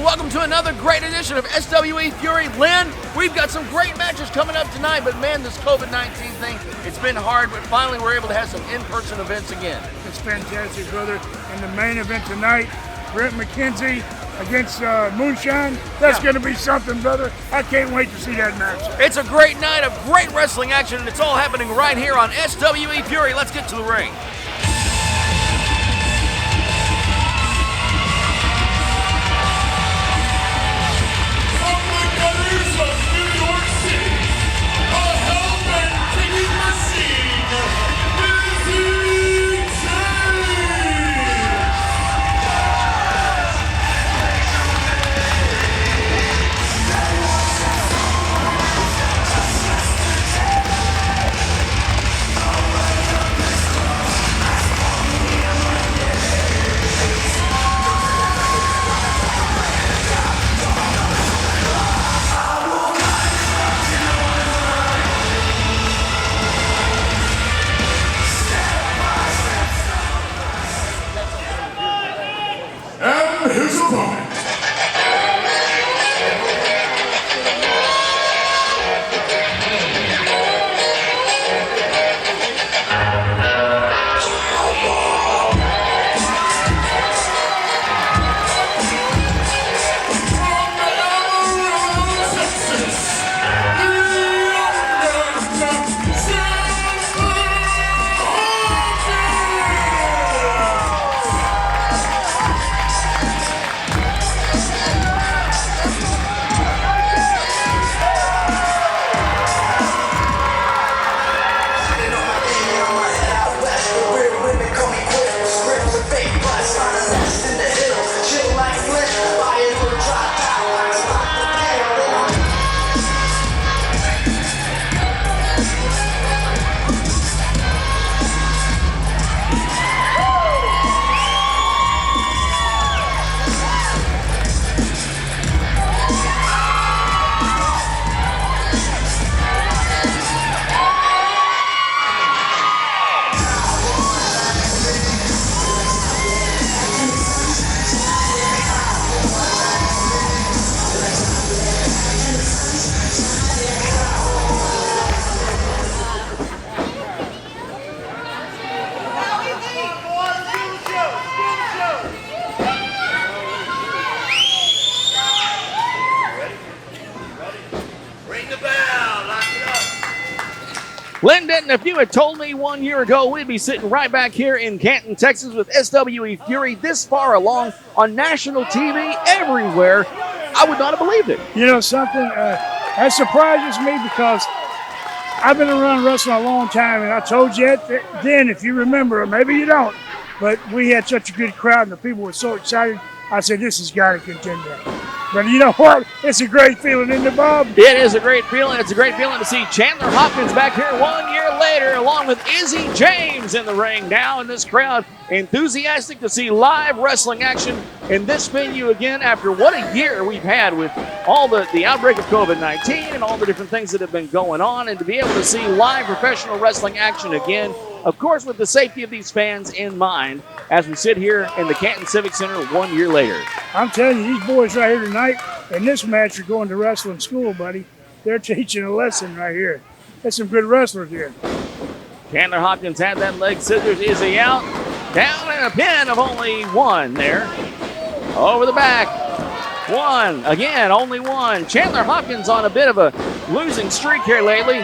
welcome to another great edition of SWE Fury. Lynn, we've got some great matches coming up tonight, but man, this COVID-19 thing, it's been hard, but finally we're able to have some in-person events again. It's fantastic, brother. And the main event tonight, Brent McKenzie against Moonshine. That's going to be something, brother. I can't wait to see that match. It's a great night of great wrestling action, and it's all happening right here on SWE Fury. Let's get to the ring. His opponent. Lynn Denton, if you had told me 1 year ago we'd be sitting right back here in Canton, Texas with SWE Fury this far along on national TV everywhere, I would not have believed it. You know something? That surprises me because I've been around wrestling a long time, and I told you that then, if you remember, maybe you don't, but we had such a good crowd and the people were so excited. I said, this has got to continue. But you know what? It's a great feeling, isn't it, Bob? It is a great feeling. It's a great feeling to see Chandler Hopkins back here 1 year later, along with Izzy James in the ring now, in this crowd enthusiastic to see live wrestling action in this venue again after what a year we've had with all the outbreak of COVID-19 and all the different things that have been going on, and to be able to see live professional wrestling action again, of course, with the safety of these fans in mind, as we sit here in the Canton Civic Center 1 year later. I'm telling you, these boys right here tonight in this match are going to wrestling school, buddy. They're teaching a lesson right here. There's some good wrestlers here. Chandler Hopkins had that leg scissors. Izzy out. Down in a pin of only one there. Over the back. One. Again, only one. Chandler Hopkins on a bit of a losing streak here lately.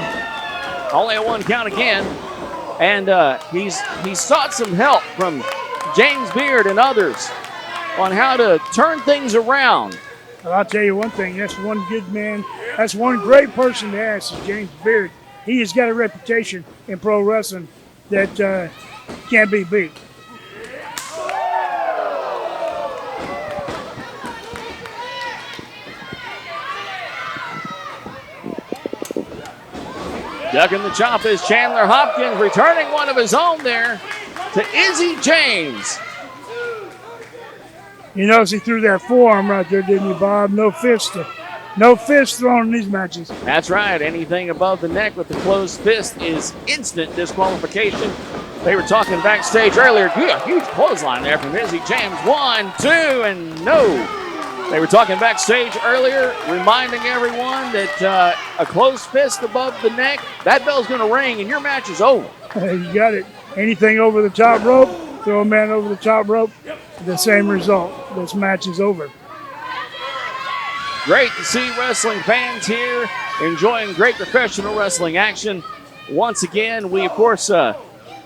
Only a one count again. And he's sought some help from James Beard and others on how to turn things around. Well, I'll tell you one thing. That's one good man. That's one great person to ask is James Beard. He has got a reputation in pro wrestling that can't be beat. Ducking the chop is Chandler Hopkins, returning one of his own there to Izzy James. You notice he threw that forearm right there, didn't you, Bob? No fist thrown in these matches. That's right. Anything above the neck with the closed fist is instant disqualification. They were talking backstage earlier. A huge clothesline there from Izzy James. 1, 2, and no. They were talking backstage earlier, reminding everyone that a closed fist above the neck, that bell's going to ring and your match is over. You got it. Anything over the top rope, throw a man over the top rope, the same result. This match is over. Great to see wrestling fans here enjoying great professional wrestling action. Once again, we, of course, all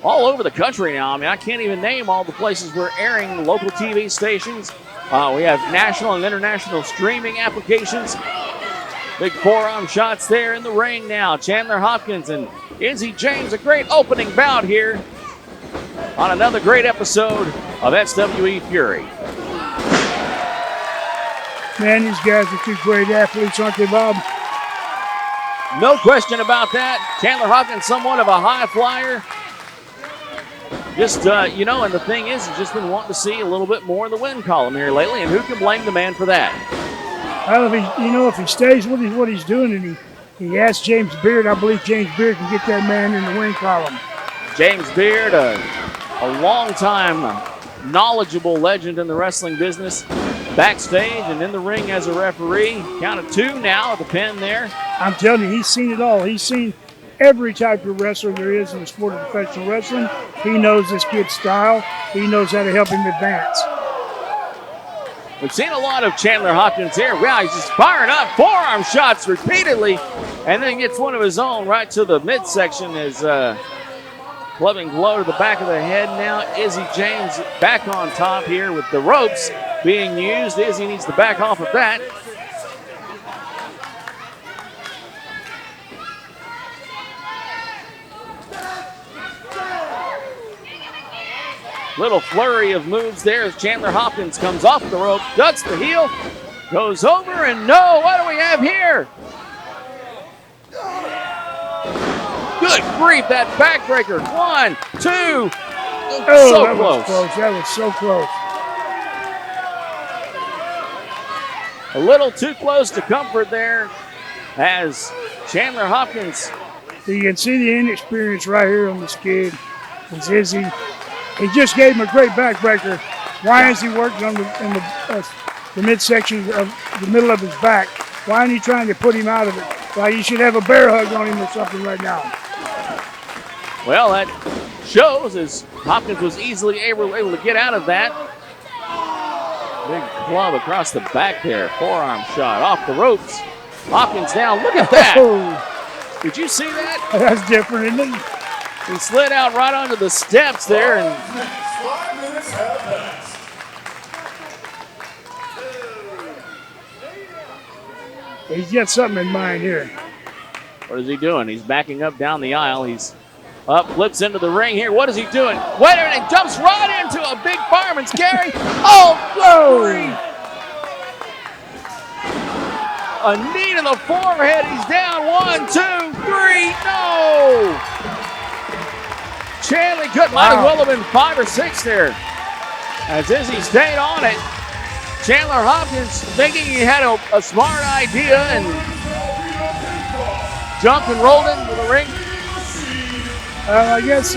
over the country now. I mean, I can't even name all the places we're airing local TV stations. We have national and international streaming applications. Big forearm shots there in the ring now. Chandler Hopkins and Izzy James, a great opening bout here on another great episode of SWE Fury. Man, these guys are two great athletes, aren't they, Bob? No question about that. Chandler Hopkins, somewhat of a high flyer. Just, and the thing is, he's just been wanting to see a little bit more of the win column here lately, and who can blame the man for that? Well, if he stays with what he's doing, and he asked James Beard, I believe James Beard can get that man in the win column. James Beard, a long-time knowledgeable legend in the wrestling business, backstage and in the ring as a referee. Count of 2 now at the pin there. I'm telling you, he's seen it all. He's seen every type of wrestler there is in the sport of professional wrestling. He knows this kid's style. He knows how to help him advance. We've seen a lot of Chandler Hopkins here. Wow, he's just firing up forearm shots repeatedly, and then gets one of his own right to the midsection as clubbing blow to the back of the head now. Izzy James back on top here with the ropes being used. Izzy needs to back off of that. Little flurry of moves there as Chandler Hopkins comes off the rope, ducks the heel, goes over, and no, what do we have here? Good grief, that backbreaker. 1, 2. Oh, so that close. was close. That was so close. A little too close to comfort there as Chandler Hopkins. So you can see the inexperience right here on this kid. It's Izzy. He just gave him a great backbreaker. Why is he working on the midsection of the middle of his back? Why isn't he trying to put him out of it? Why, you should have a bear hug on him or something right now. Well, that shows as Hopkins was easily able to get out of that. Big club across the back there. Forearm shot off the ropes. Hopkins down. Look at that. Oh, Did you see that? that's different, isn't it? He slid out right onto the steps there. And 5 minutes have passed. He's got something in mind here. what is he doing? He's backing up down the aisle. He's up, flips into the ring here. What is he doing? Wait a minute. He jumps right into a big fireman's carry. Oh, glory! A knee to the forehead. He's down. 1, 2, 3. No! Chandler might as well have been 5 or 6 there. As Izzy stayed on it. Chandler Hopkins thinking he had a smart idea and jumped and rolled into the ring. I guess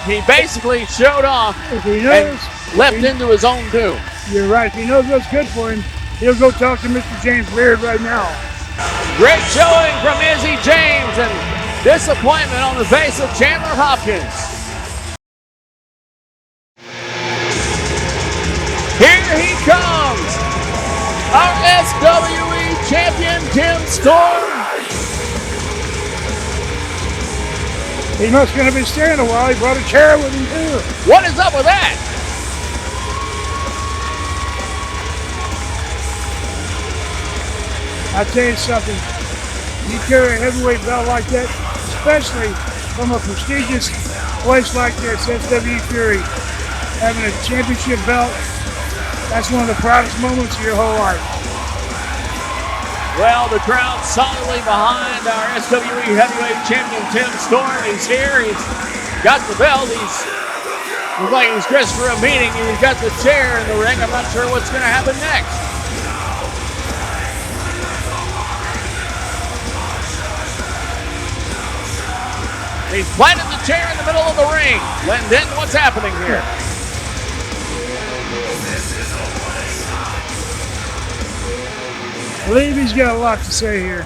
He basically showed off if he knows, and leapt into his own doom. you're right. If he knows what's good for him, he'll go talk to Mr. James Beard right now. Great showing from Izzy James and disappointment on the face of Chandler Hopkins. Here he comes, our SWE champion, Tim Storm. He must going to be staying a while. He brought a chair with him too. What is up with that? I tell you something, you carry a heavyweight belt like that, especially from a prestigious place like this, SWE Fury, having a championship belt, that's one of the proudest moments of your whole life. Well, the crowd solidly behind our SWE heavyweight champion, Tim Storm. He's here. He's got the belt. He's looks like he's dressed for a meeting. He's got the chair in the ring. I'm not sure what's going to happen next. He's planted the chair in the middle of the ring. Lyndon, what's happening here? I believe he's got a lot to say here.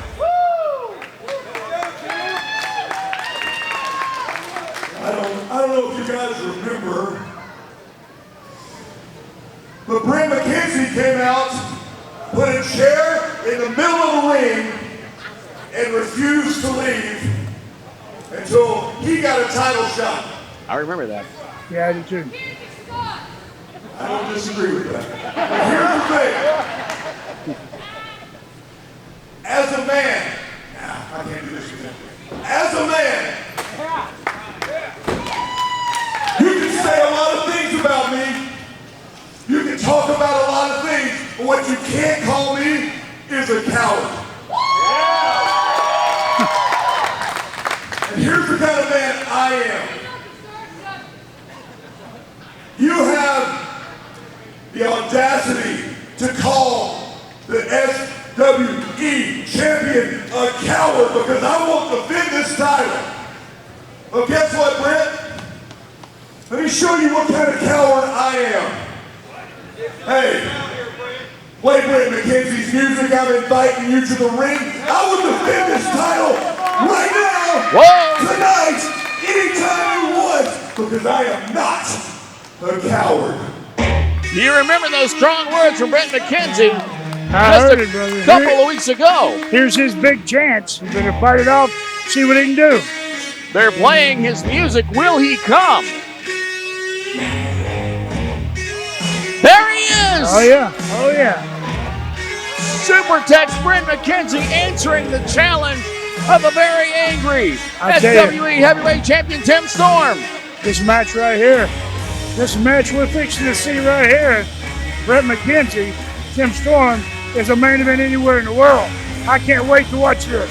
I don't know if you guys remember, but Brent McKenzie came out, put a chair in the middle of the ring, and refused to leave until he got a title shot. I remember that. Yeah, I do too. I don't disagree with that. But here's the thing. As a man, I can't do this with him. As a man, you can say a lot of things about me. You can talk about a lot of things, but what you can't call me is a coward. And here's the kind of man I am. You have the audacity to call the SWE champion a coward because I won't defend this title. But guess what, Brent? Let me show you what kind of coward I am. Hey, play Brent McKenzie's music. I'm inviting you to the ring. I will defend this title right now, tonight, anytime you want, because I am not a coward. Do you remember those strong words from Brent McKenzie I heard it, brother. couple of weeks ago? Here's his big chance. You better fight it off, see what he can do. They're playing his music. Will he come? There he is! Oh, yeah. Oh, yeah. Super Text Brent McKenzie answering the challenge of a very angry I tell you. SWE Heavyweight Champion Tim Storm. This match right here, this match we're fixing to see right here, Brent McKenzie, Tim Storm, is a main event anywhere in the world. I can't wait to watch this.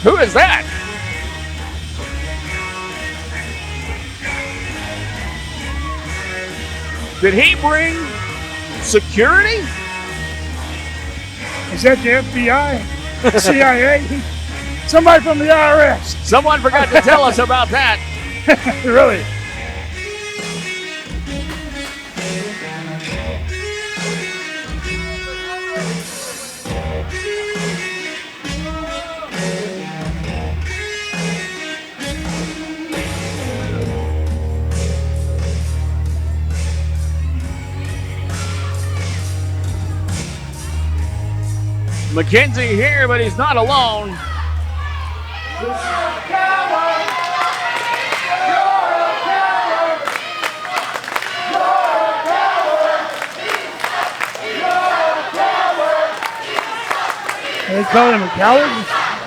Who is that? Did he bring security? Is that the FBI? CIA? Somebody from the IRS. Someone forgot to tell us about that. Really? McKenzie here, but he's not alone. They call him a coward?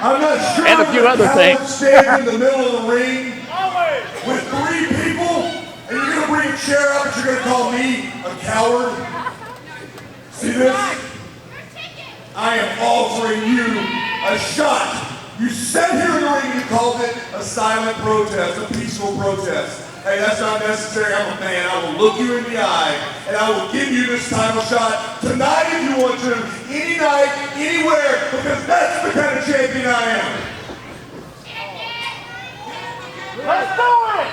I'm not sure. And a few other things. Standing in the middle of the ring with 3 people, and you're going to bring a chair up and you're going to call me a coward? See this? I am offering you a shot. You sat here in the ring and you called it a silent protest, a peaceful protest. Hey, that's not necessary. I'm a man. I will look you in the eye, and I will give you this title shot tonight if you want to, any night, anywhere, because that's the kind of champion I am. Let's do it!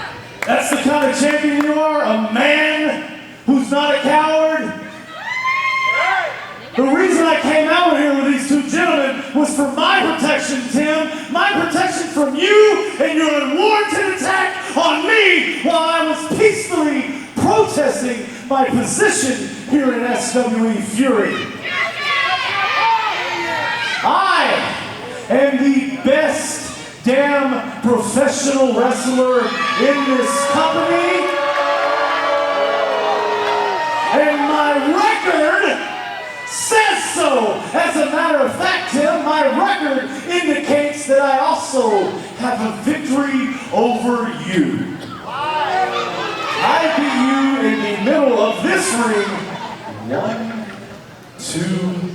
That's the kind of champion you are, a man who's not a coward. The reason I came out here with these 2 gentlemen was for my protection, Tim. My protection from you and your unwarranted attack on me while I was peacefully protesting my position here in SWE Fury. I am the best damn professional wrestler in this company. And my record says so. As a matter of fact, Tim, my record indicates that I also have a victory over you. I beat you in the middle of this ring. 1, 2.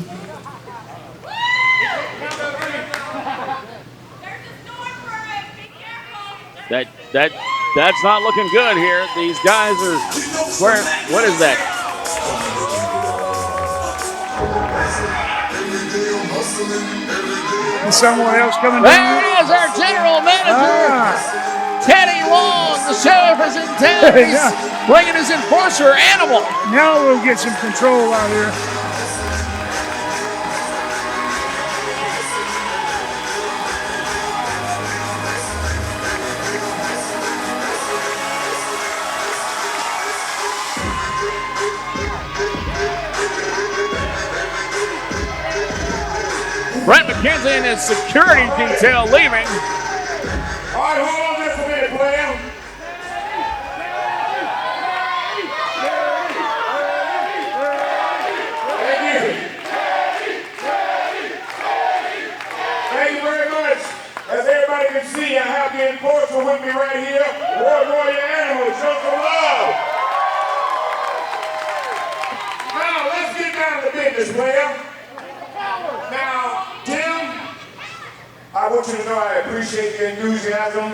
That's not looking good here. These guys are swearing. What is that? Is someone else coming There down? is our general manager, Teddy Long. The sheriff is in town. He's bringing his enforcer animal. Now we'll get some control out here. Brent McKenzie and his security detail leaving. All right, hold on just a minute, player. Thank you. Thank you very much. As everybody can see, I have the enforcer with me right here. Warrior Animals, show some love. Now, let's get down to business, player. Now, Tim, I want you to know I appreciate your enthusiasm.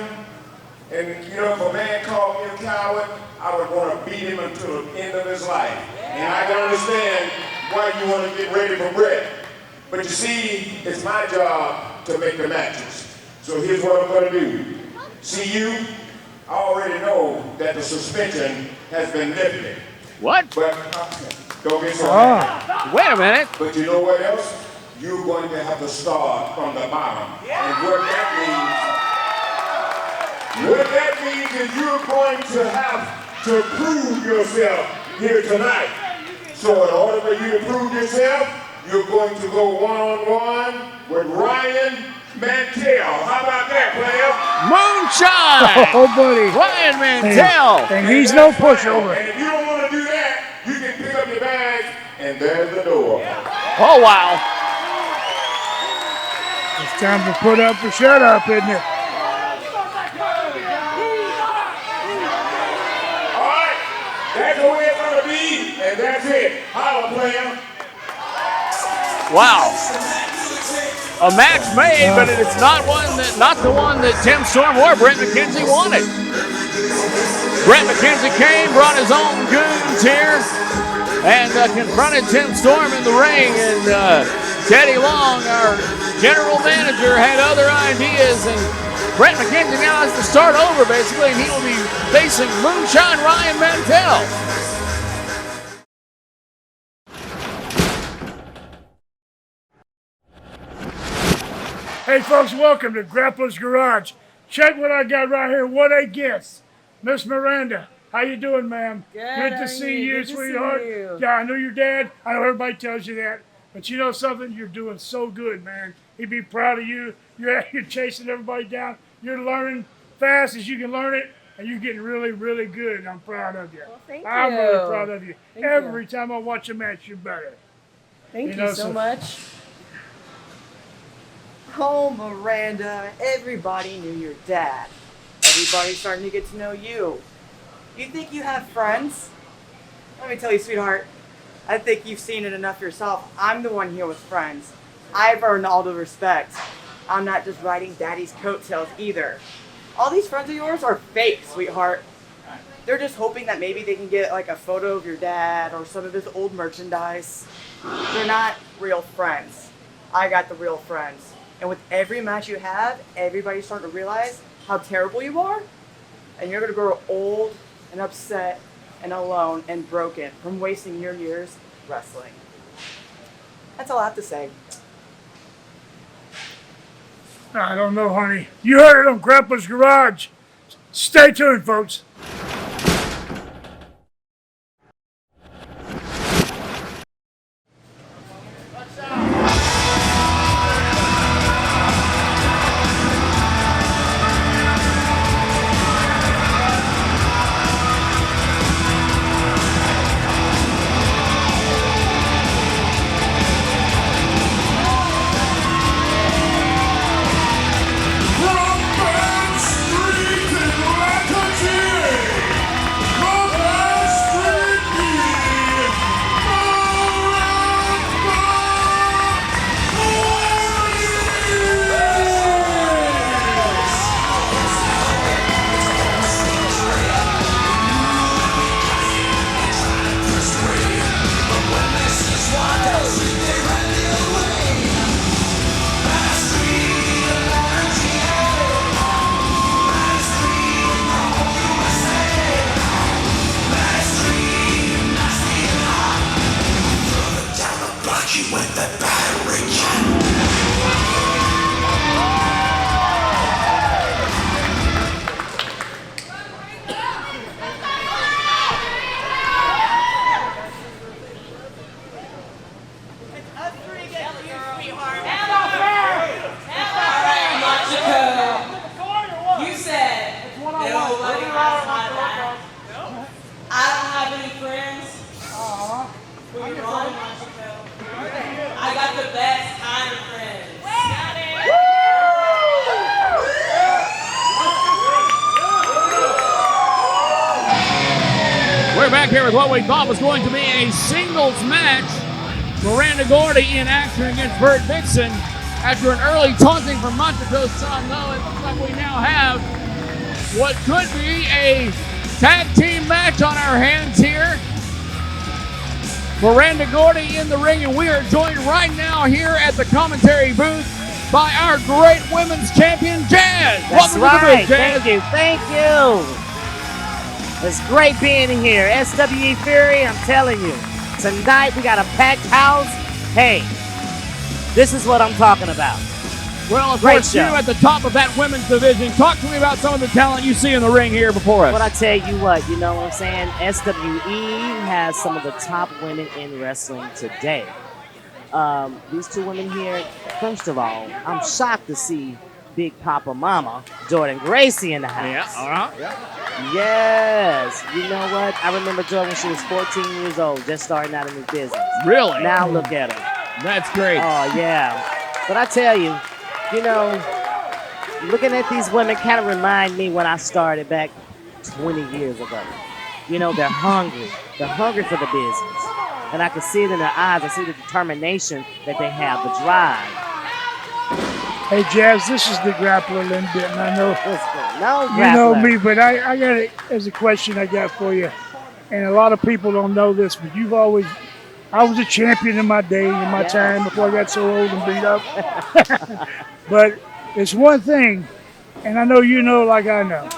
And, you know, if a man called me a coward, I would want to beat him until the end of his life. And I can understand why you want to get ready for Brett. But you see, it's my job to make the matches. So here's what I'm going to do. See you, I already know that the suspension has been lifted. What? But don't get so mad. Wait a minute. But you know what else? You're going to have to start from the bottom. And what that means is you're going to have to prove yourself here tonight. So in order for you to prove yourself, you're going to go one-on-one with Ryan Mantell. How about that, player? Moonshine! Oh, buddy. Ryan Mantell! And he's no pushover. And if you don't want to do that, you can pick up your bags, and there's the door. Oh, wow. It's time to put up or shut up, isn't it? All right, that's the way it's going to be, and that's it. Holla, player. Wow. A match made, but it's not the one that Tim Storm or Brent McKenzie wanted. Brent McKenzie came, brought his own goons here, and confronted Tim Storm in the ring. And Teddy Long, our general manager, had other ideas, and Brent McKenzie now has to start over, basically, and he will be facing Moonshine Ryan Mantell. Hey folks, welcome to Grappler's Garage. Check what I got right here. What a guest. Miss Miranda, how you doing, ma'am? Good to see you, Good to see sweetheart. you. Yeah, I know your dad. I know everybody tells you that. But you know something? You're doing so good, man. He'd be proud of you. You're out here chasing everybody down. You're learning fast as you can learn it. And you're getting really, really good. I'm proud of you. Well, thank I'm you. really proud of you. Thank Every you. time I watch a match, you're better. Thank know, you so so- much. Oh, Miranda, everybody knew your dad. Everybody's starting to get to know you. You think you have friends? Let me tell you, sweetheart, I think you've seen it enough yourself. I'm the one here with friends. I've earned all the respect. I'm not just riding daddy's coattails either. All these friends of yours are fake, sweetheart. They're just hoping that maybe they can get like a photo of your dad or some of his old merchandise. They're not real friends. I got the real friends. And with every match you have, everybody's starting to realize how terrible you are. And you're going to grow old and upset and alone and broken from wasting your years wrestling. That's all I have to say. I don't know, honey. You heard it on Grappler's Garage. Stay tuned, folks. From Bad Street in Lancashire, the best kind of friends. We're back here with what we thought was going to be a singles match. Miranda Gordy in action against Bert Dixon. After an early taunting from Monteco's son, though, it looks like we now have what could be a tag team match on our hands here. Miranda Gordy in the ring, and we are joined right now here at the commentary booth by our great women's champion, Jazz. That's Welcome right. to the booth, Jazz. Thank you. It's great being here. SWE Fury, I'm telling you. Tonight we got a packed house. Hey, this is what I'm talking about. Well, of Great course, you show. at the top of that women's division. Talk to me about some of the talent you see in the ring here before us. But I tell you what, you know what I'm saying? SWE has some of the top women in wrestling today. These two women here, first of all, I'm shocked to see Big Papa Mama, Jordynne Gracie in the house. Yes. You know what? I remember Jordynne when she was 14 years old, just starting out in this business. Really? Now look at her. That's great. Oh, yeah. But I tell you, you know, looking at these women kind of remind me when I started back 20 years ago. You know, they're hungry. They're hungry for the business. And I can see it in their eyes. I see the determination that they have, the drive. Hey, Jazz, this is the Grappler, Lynn Benton. I know No, you know Grappler. me, but I got it as a question I got for you. And a lot of people don't know this, but I was a champion in my day, in my time, before I got so old and beat up. But it's one thing, and I know you know like I know,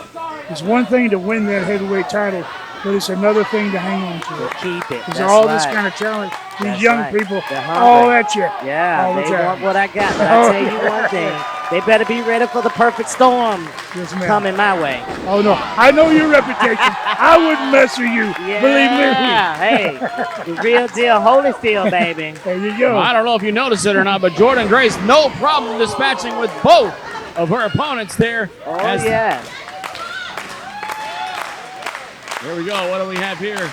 it's one thing to win that heavyweight title, but it's another thing to hang on to it. Keep it. Because That's all right. this kind of talent, these That's young right. people, They're all hungry. at you. Yeah, all the they time. want what I got. But I tell you one thing, they better be ready for the perfect storm Yes, ma'am. coming my way. Oh, no. I know your reputation. I wouldn't mess with you. Yeah, Believe me. hey, the real deal, Holyfield, baby. There you go. I don't know if you noticed it or not, but Jordynne Grace, no problem dispatching with both of her opponents there. Oh, As- yeah. Here we go. What do we have here?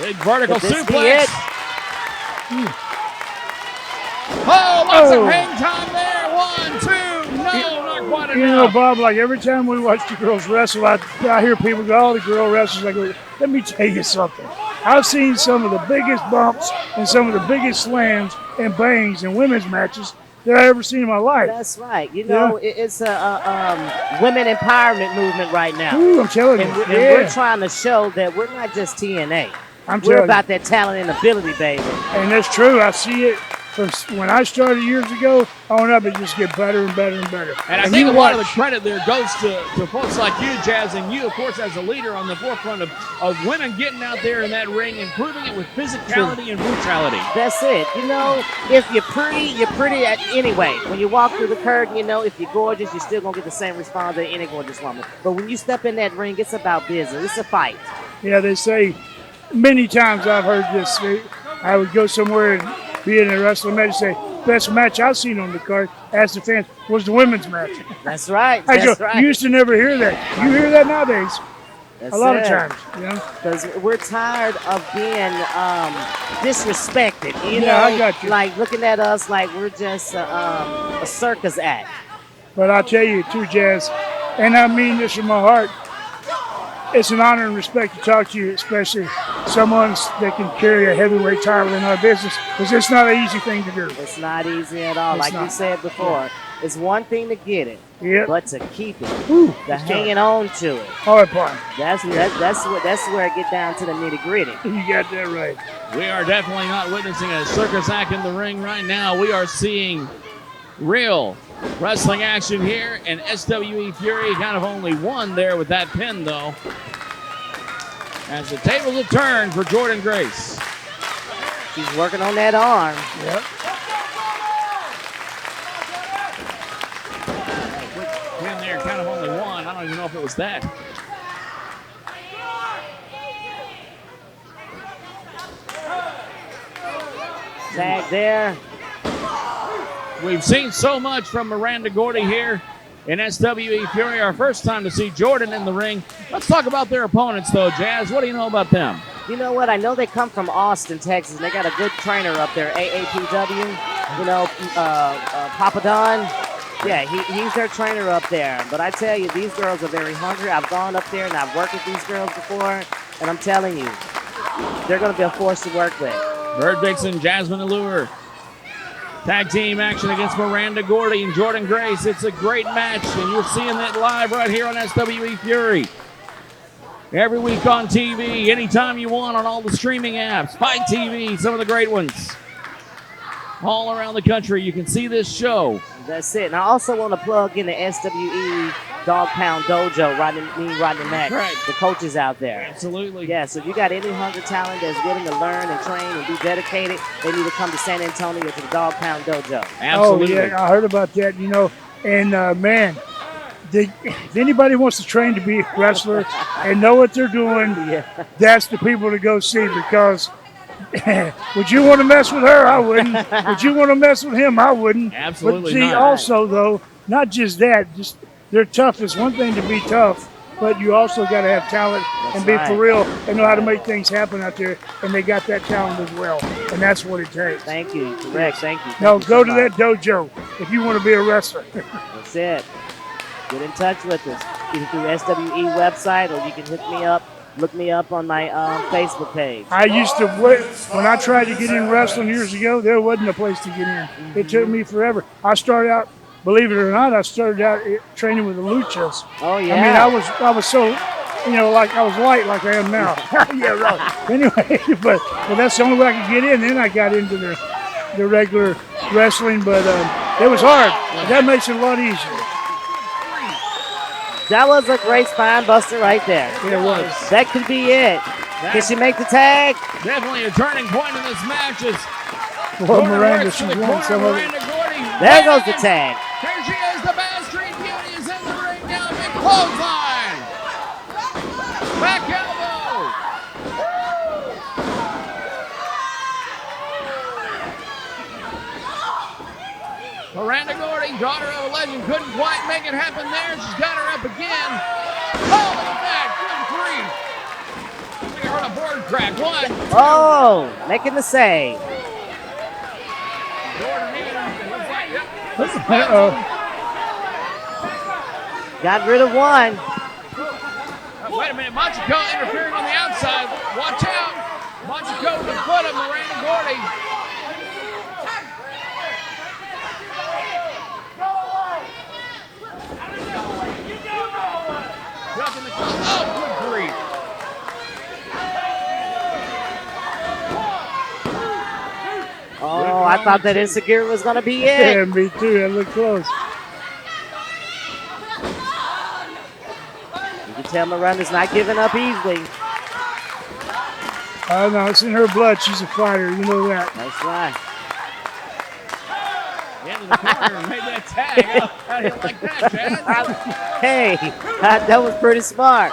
Big vertical Could this be suplex. it? Oh, lots Oh. of hang time there. 1, 2. No, not quite You know, enough. Bob, like every time we watch the girls wrestle, I hear people go, oh, the girl wrestlers. I go, let me tell you something. I've seen some of the biggest bumps and some of the biggest slams and bangs in women's matches that I ever seen in my life. That's right. You know, it's a women empowerment movement right now. Ooh, I'm telling you. And Yeah. we're trying to show that we're not just TNA. I'm We're telling about that talent and ability, baby. you. And that's true. I see it from when I started years ago on up. It just get better and better and better. And I think you a lot of the watch. credit there goes to folks like you, Jazz, and you, of course, as a leader on the forefront of women getting out there in that ring and proving it with physicality and brutality. That's it. You know, if you're pretty at anyway. When you walk through the curtain, you know, if you're gorgeous, you're still going to get the same response that any gorgeous woman. But when you step in that ring, it's about business. It's a fight. Yeah, they say many times I've heard this. I would go somewhere and be in a wrestling match and say, best match I've seen on the card, ask the fans, was the women's match. That's right. I That's go, right. you used to never hear that. You hear that nowadays That's a lot it. of times. You know? Because we're tired of being disrespected. You Yeah, know, I got you. like looking at us like we're just a circus act. But I'll tell you too, Jazz, and I mean this from my heart, it's an honor and respect to talk to you, especially someone that can carry a heavyweight title in our business, because it's not an easy thing to do. It's not easy at all. It's Like you not. said before, it's one thing to get it, Yep. but to keep it, Ooh, the it's hanging on to it. hard part. That's where it get down to the nitty gritty. You got that right. We are definitely not witnessing a circus act in the ring right now. We are seeing real wrestling action here, and SWE Fury kind of only won there with that pin, though. As the tables have turned for Jordynne Grace. She's working on that arm. Yep. Pin there, kind of only one. I don't even know if it was that. Tag there. We've seen so much from Miranda Gordy here in SWE Fury. Our first time to see Jordynne in the ring. Let's talk about their opponents, though, Jazz. What do you know about them? You know what? I know they come from Austin, Texas, and they got a good trainer up there, AAPW. You know, Papa Don. Yeah, he's their trainer up there. But I tell you, these girls are very hungry. I've gone up there and I've worked with these girls before, and I'm telling you, they're going to be a force to work with. Bird Vixen, Jasmine Allure. Tag team action against Miranda Gordy and Jordynne Grace. It's a great match, and you're seeing that live right here on SWE Fury. Every week on TV, anytime you want on all the streaming apps. Fight TV, some of the great ones. All around the country, you can see this show. That's it. And I also want to plug in the SWE Dog Pound Dojo, Rodney Mack, Right. the coaches out there. Absolutely. Yeah, so if you got any hungry talent that's willing to learn and train and be dedicated, they need to come to San Antonio to the Dog Pound Dojo. Absolutely. Oh, yeah, I heard about that, you know. And, man, if anybody wants to train to be a wrestler and know what they're doing, that's the people to go see because would you want to mess with her? I wouldn't. Would you want to mess with him? I wouldn't. Absolutely But see, not. also, though, not just that, just they're tough. It's one thing to be tough, but you also got to have talent and be for real and know how to make things happen out there, and they got that talent as well, and that's what it takes. Thank you. Correct. Thank you. No, go to that dojo if you want to be a wrestler. That's it. Get in touch with us either through SWE website or you can hook me up. Look me up on my Facebook page. I used to, when I tried to get in wrestling years ago, there wasn't a place to get in. It took me forever. I started out, believe it or not, training with the luchas. Oh, yeah. I mean, I was so, you know, like I was light like I am now. Yeah, right. Anyway, but that's the only way I could get in. Then I got into the regular wrestling, but it was hard. That makes it a lot easier. That was a great spine buster right there. Yeah, it was. That could be it. Can she make the tag? Definitely a turning point in this match is Well, Gordy Miranda, works to she's the won corner. some of it. Miranda Gordy. There goes the tag. Here she is, the Bass Street Beauty is in the ring now. Big clothesline. Back elbow. Miranda Gordy, daughter of a legend, couldn't quite make it happen there. She's got her up again. Oh, look at that. Good grief. I think I heard a board crack. One. Oh, making the save. Uh-oh. Got rid of one. Wait a minute. Machiko interfering on the outside. Watch out. Machiko with the foot of Miranda Gordy. Oh, good grief. Oh, I thought that insecure was going to be it. Yeah, me too. That looked close. You can tell Miranda's not giving up easily. Oh, no, it's in her blood. She's a fighter. You know that. That's right. Into the corner and made that tag out here like that, Chad. Hey, that was pretty smart.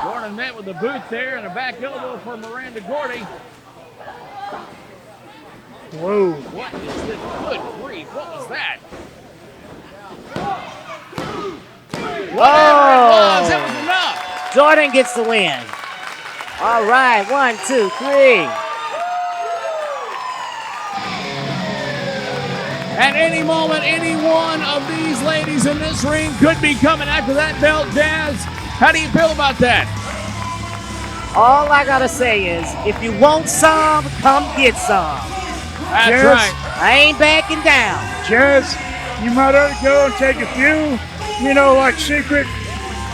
Jordynne met with the boot there and a back elbow for Miranda Gordy. Whoa. What is this? Good grief. What was that? Whatever it was, that was enough. Jordynne gets the win. All right, 1, 2, 3. At any moment, any one of these ladies in this ring could be coming after that belt, Jazz. How do you feel about that? All I gotta say is, if you want some, come get some. That's Jazz, right. I ain't backing down. Jazz, you might ought to go and take a few, you know, like secret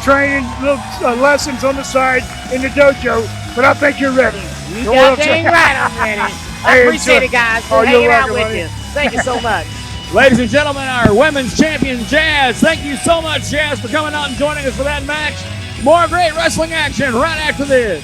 training little lessons on the side in the dojo, but I think you're ready. You got dang right I'm ready. I Hey, appreciate it, guys, for oh, you're hanging out welcome, with honey. you. Thank you so much. Ladies and gentlemen, our women's champion, Jazz. Thank you so much, Jazz, for coming out and joining us for that match. More great wrestling action right after this.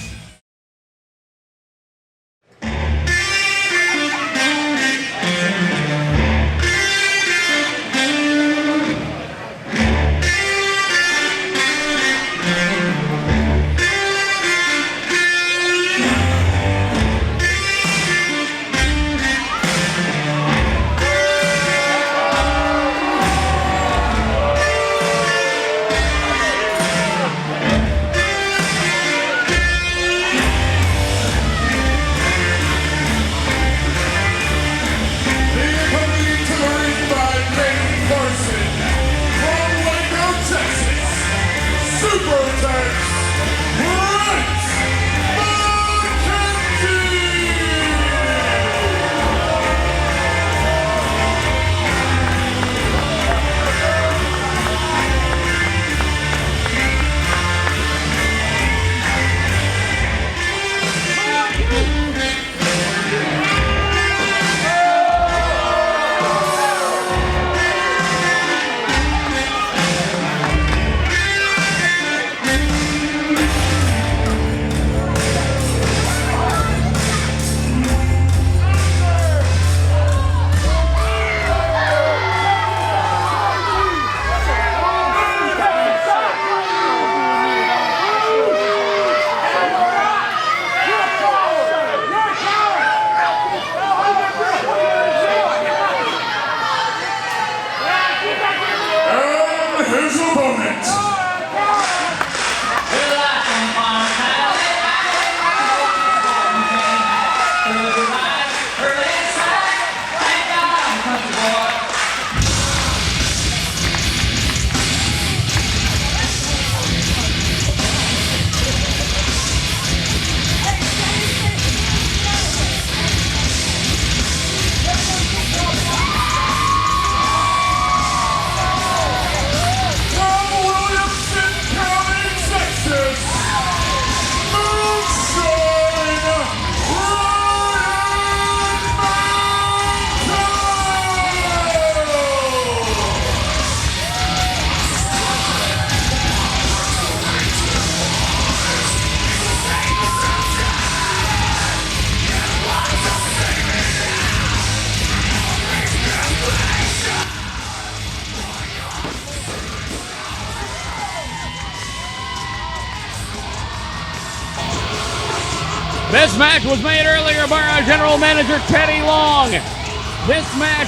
This match was made earlier by our general manager, Teddy Long. This match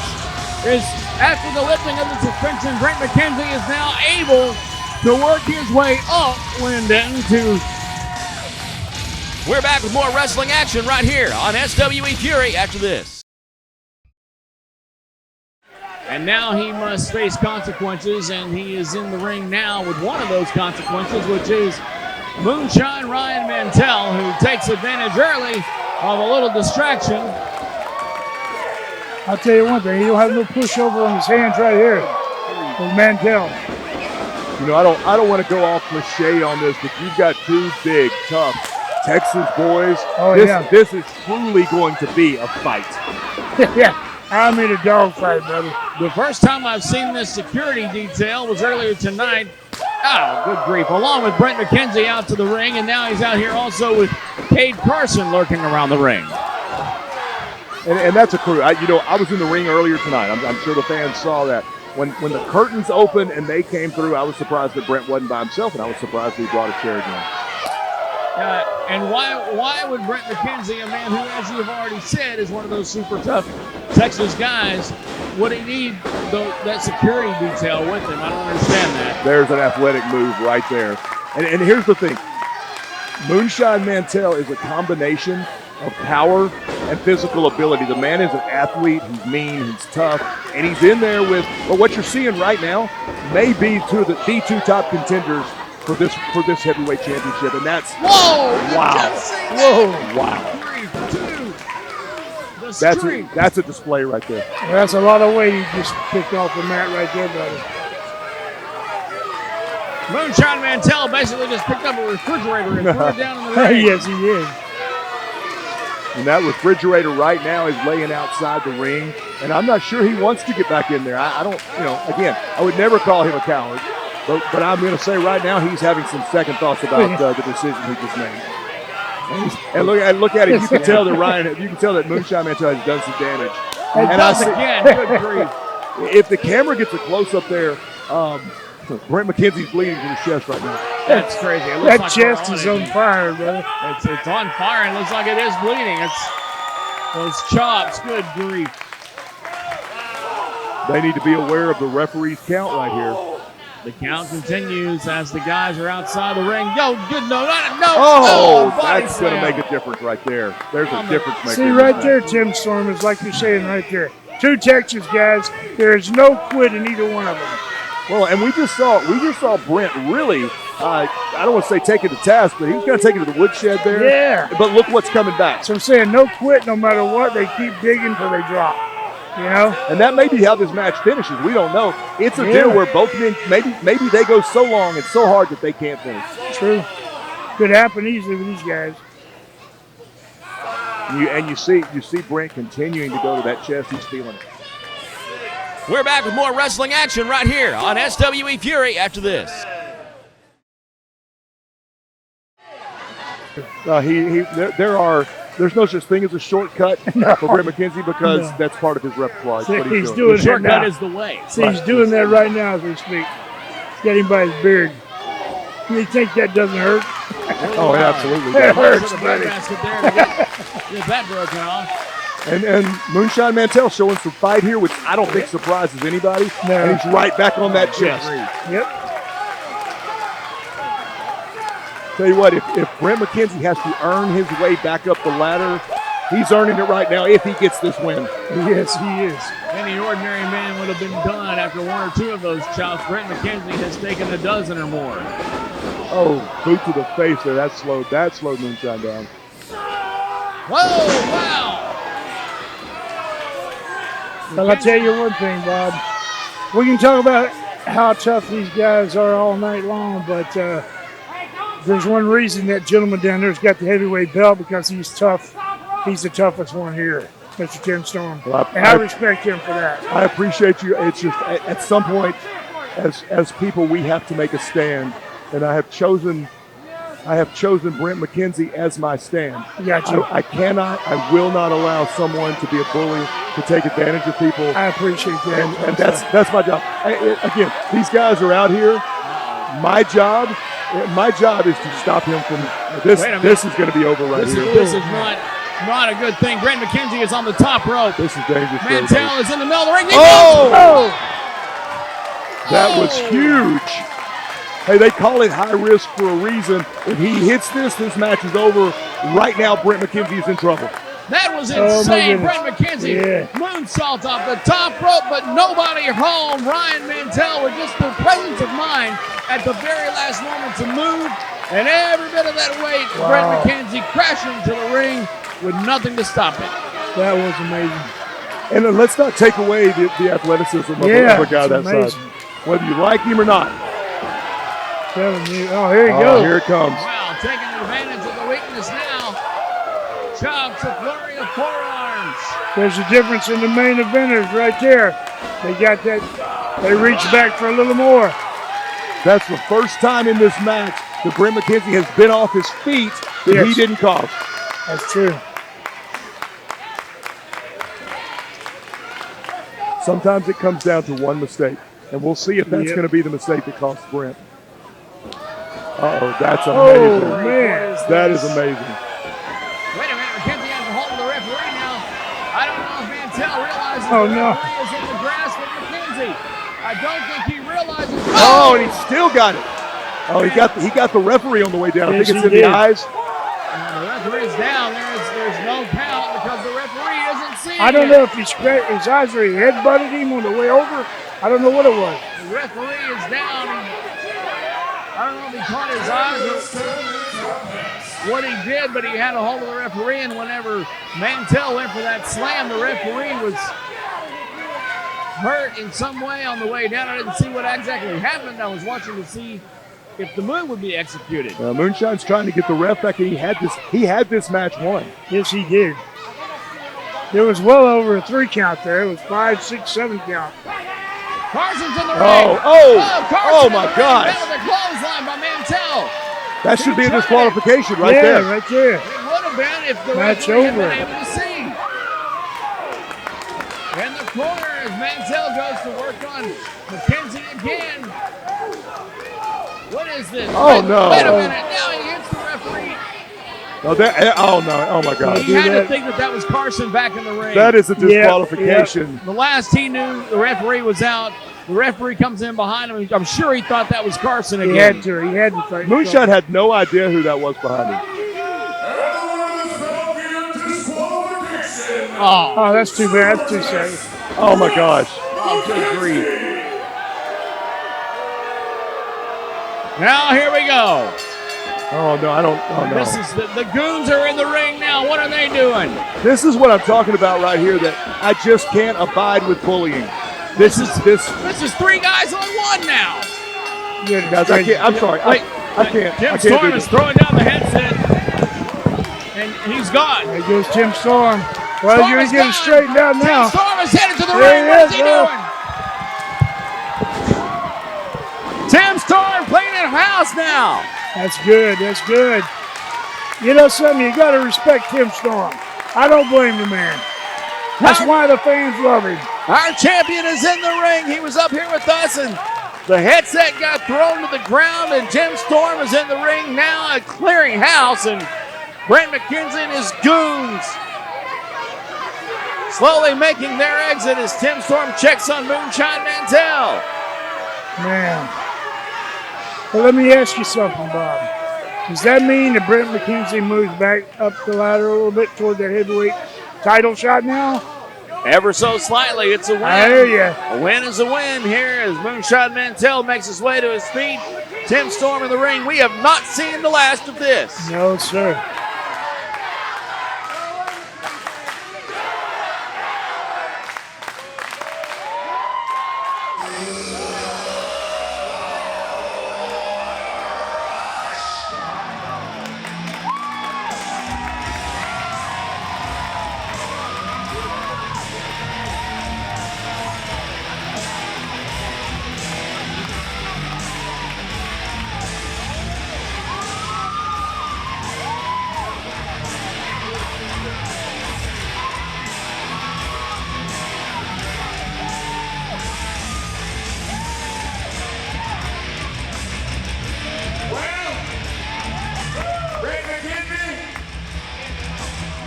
is after the lifting of the suspension. Brent McKenzie is now able to work his way up, Lyndon, to... We're back with more wrestling action right here on SWE Fury after this. And now he must face consequences, and he is in the ring now with one of those consequences, which is Moonshine Ryan Mantell, who takes advantage early of a little distraction. I'll tell you one thing, he don't have no pushover on his hands right here with Mantell. You know, I don't want to go all cliche on this, but you've got two big, tough Texas boys. Oh, This is truly going to be a fight. Yeah, I mean a dog fight, brother. The first time I've seen this security detail was earlier tonight. Oh, good grief. Along with Brent McKenzie out to the ring, and now he's out here also with Cade Carson lurking around the ring. And that's a crew. I was in the ring earlier tonight. I'm sure the fans saw that. When the curtains opened and they came through, I was surprised that Brent wasn't by himself, and I was surprised he brought a chair again. And why would Brent McKenzie, a man who, as you've already said, is one of those super tough Texas guys, would he need that security detail with him? I don't understand that. There's an athletic move right there. And here's the thing. Moonshine Mantell is a combination of power and physical ability. The man is an athlete. He's mean. He's tough. And he's in there with, well, what you're seeing right now may be the two top contenders for this heavyweight championship, and that's wow. That's a display right there. Well, that's a lot of weight he just picked off the mat right there, brother. Moonshine Mantell basically just picked up a refrigerator and threw it down in the ring. Yes, he is. And that refrigerator right now is laying outside the ring, and I'm not sure he wants to get back in there. I don't, again, I would never call him a coward. But I'm going to say right now he's having some second thoughts about the decision he just made. And look at it. You can tell that Moonshine Mantell has done some damage. And again. Good grief. If the camera gets a close up there, Brent McKenzie's bleeding from his chest right now. That's crazy. It looks That like chest is on fire, brother. It's on fire and looks like it is bleeding. It's those chops. Good grief. They need to be aware of the referee's count right here. The count continues as the guys are outside the ring. Yo, good, no. That's going to make a difference right there. There's a difference maker. See right there, Tim Storm, is like you're saying right there. Two Texas guys. There is no quit in either one of them. Well, and we just saw Brent really. I don't want to say take it to task, but he was going to take it to the woodshed there. Yeah. But look what's coming back. So I'm saying no quit no matter what. They keep digging till they drop. You know? And that may be how this match finishes. We don't know. It's a deal where both men, maybe they go so long and so hard that they can't finish. True. Could happen easily with these guys. You see Brent continuing to go to that chest. He's feeling it. We're back with more wrestling action right here on SWE Fury after this. There's no such thing as a shortcut for Brent McKenzie because that's part of his repertoire. See, what he's doing the shortcut now. Is the way. See, he's doing that right now as we speak. He's got him by his beard. You think that doesn't hurt? Oh, it absolutely That does. hurts, buddy. Get that broken off. And Moonshine Mantell showing some fight here, which I don't think surprises anybody. No. And he's right back on that chest. Yep. Tell you what, if Brent McKenzie has to earn his way back up the ladder, he's earning it right now if he gets this win. Yes, he is. Any ordinary man would have been done after one or two of those chops. Brent McKenzie has taken a dozen or more. Oh, boot to the face there. That slowed Moonshine down. Whoa, wow. Well, I'll tell you one thing, Bob. We can talk about how tough these guys are all night long, but there's one reason that gentleman down there's got the heavyweight belt, because he's tough. He's the toughest one here, Mr. Tim Storm. Well, I respect him for that. I appreciate you. It's just at some point, as people, we have to make a stand, and I have chosen Brent McKenzie as my stand. Gotcha. I will not allow someone to be a bully, to take advantage of people. I appreciate that. And that's my job. Again, these guys are out here. My job is to stop him from This Wait a minute. this is going to be over right This here. is not a good thing. Brent McKenzie is on the top rope. This is dangerous. Mantell is in the middle of the ring. He Oh! goes. That was huge. Hey, they call it high risk for a reason. If he hits this match is over. Right now, Brent McKenzie is in trouble. That was Oh, my insane. goodness. Brent McKenzie Yeah. moonsault off the top rope, but nobody home. Ryan Mantell with just the presence of mind at the very last moment to move, and every bit of that weight, Wow. Brent McKenzie crashing to the ring with nothing to stop it. That was amazing. And then let's not take away the athleticism of Yeah, a guy it's that size. amazing. Whether you like him or not. Telling you. Oh, here you Oh, go. here it comes. Wow, taking advantage of the weakness now. Chops, a flurry of forearms. There's a difference in the main eventers right there. They got that. They reached back for a little more. That's the first time in this match that Brent McKenzie has been off his feet that he Yes. didn't cause. That's true. Sometimes it comes down to one mistake, and we'll see if that's Yep. going to be the mistake that costs Brent. Uh-oh, that's amazing. Oh, man. That is amazing. Wait a minute, McKenzie has a hold of the referee now. I don't know if Mantell realizes Oh, the no. referee is in the grasp of McKenzie. I don't think he realizes. Oh, and he still got it. Oh, he got the referee on the way down. I Yes, think it's he in the did. eyes. The referee's down. There's no count because the referee isn't seeing I don't it. know if his eyes or he headbutted him on the way over. I don't know what it was. The referee is down. I don't know if he caught his eyes or what he did, but he had a hold of the referee, and whenever Mantell went for that slam, the referee was hurt in some way on the way down. I didn't see what exactly happened. I was watching to see if the move would be executed. Moonshine's trying to get the ref back. He had this match won. Yes, he did. There was well over a 3 count there. It was 5, 6, 7 count. Carson's in the ring. Oh my gosh. Down with a clothesline by Mantell. That should be a disqualification right yeah, there. right there. It would have been if the Match referee had been over. able to see. In the corner as Mantell goes to work on McKenzie again. What is this? Oh, no. Wait a minute. Now he hits the referee. Oh no! Oh my God! He had to think that was Carson back in the ring. That is a disqualification. The last he knew, the referee was out. The referee comes in behind him. I'm sure he thought that was Carson again. He had to. He had to think. Moonshine had no idea who that was behind him. Oh, that's too bad. That's too sad. Oh my gosh! Oh, good grief. Now here we go. Oh no! I don't. Oh no! This is the goons are in the ring now. What are they doing? This is what I'm talking about right here. That I just can't abide with bullying. This is. This is 3 guys on 1 now. Guys, I can't. I'm sorry. I can't. Tim I can't Storm do is this. throwing down the headset, and he's gone. There goes Tim Storm. Well, Storm you're is getting gone. straightened out now. Tim Storm is headed to the There ring. he What is is, he well. doing? Tim Storm cleaning house now. That's good. That's good. You know something? You got to respect Tim Storm. I don't blame the man. That's why the fans love him. Our champion is in the ring. He was up here with us, and the headset got thrown to the ground, and Tim Storm is in the ring now at clearing house, and Brent McKenzie and his goons slowly making their exit as Tim Storm checks on Moonshine Mantell. Man. Well, let me ask you something, Bob. Does that mean that Brent McKenzie moves back up the ladder a little bit toward that heavyweight title shot now? Ever so slightly, it's a win. I hear you. A win is a win here as Moonshine Mantell makes his way to his feet. Tim Storm in the ring. We have not seen the last of this. No, sir.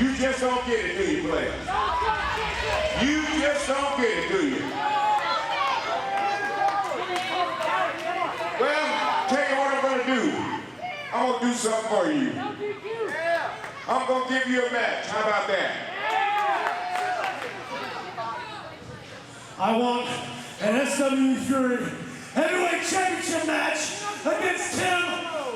You just don't get it, do you, players? You just don't get it, do you? Well, tell you what I'm going to do. I'm going to do something for you. I'm going to give you a match. How about that? I want an SW Fury Heavyweight Championship match against Tim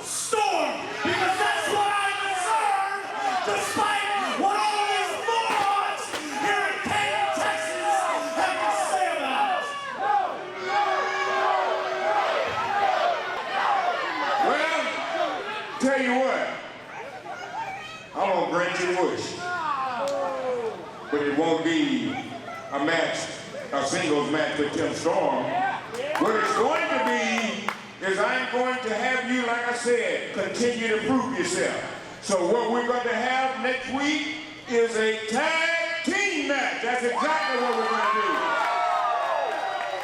Storm, because that's what I deserve, despite what all these morons here in Canton, Texas have to say about it. Well, tell you what. I'm going to grant you a wish. But it won't be a match, a singles match with Tim Storm. What it's going to be is I'm going to have you, like I said, continue to prove yourself. So what we're going to have next week is a tag team match. That's exactly what we're going to do.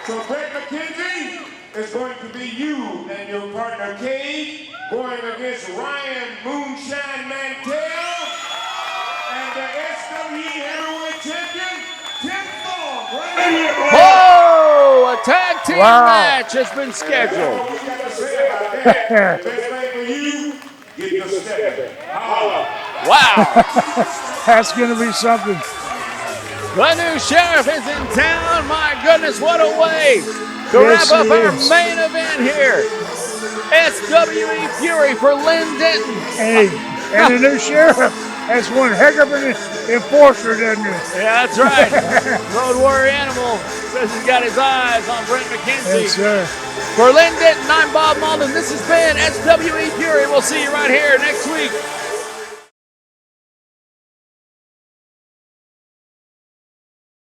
So Brett McKenzie is going to be you and your partner Cade going against Ryan Moonshine Mantell and the SWE Heavyweight Champion, Tim Storm. Right here, Oh, a tag team match has been scheduled. What we got to say about that? Best thing for you, get your step. Wow. That's going to be something. The new sheriff is in town. My goodness, what a way to Yes, wrap up he our is. main event here. SWE Fury for Lynn Denton. And the new sheriff has one heck of an enforcer, doesn't he? Yeah, that's right. Road Warrior Animal says he's got his eyes on Brent McKenzie. Yes, sir. For Lynn Denton, I'm Bob Malden. This has been SWE Fury. We'll see you right here next week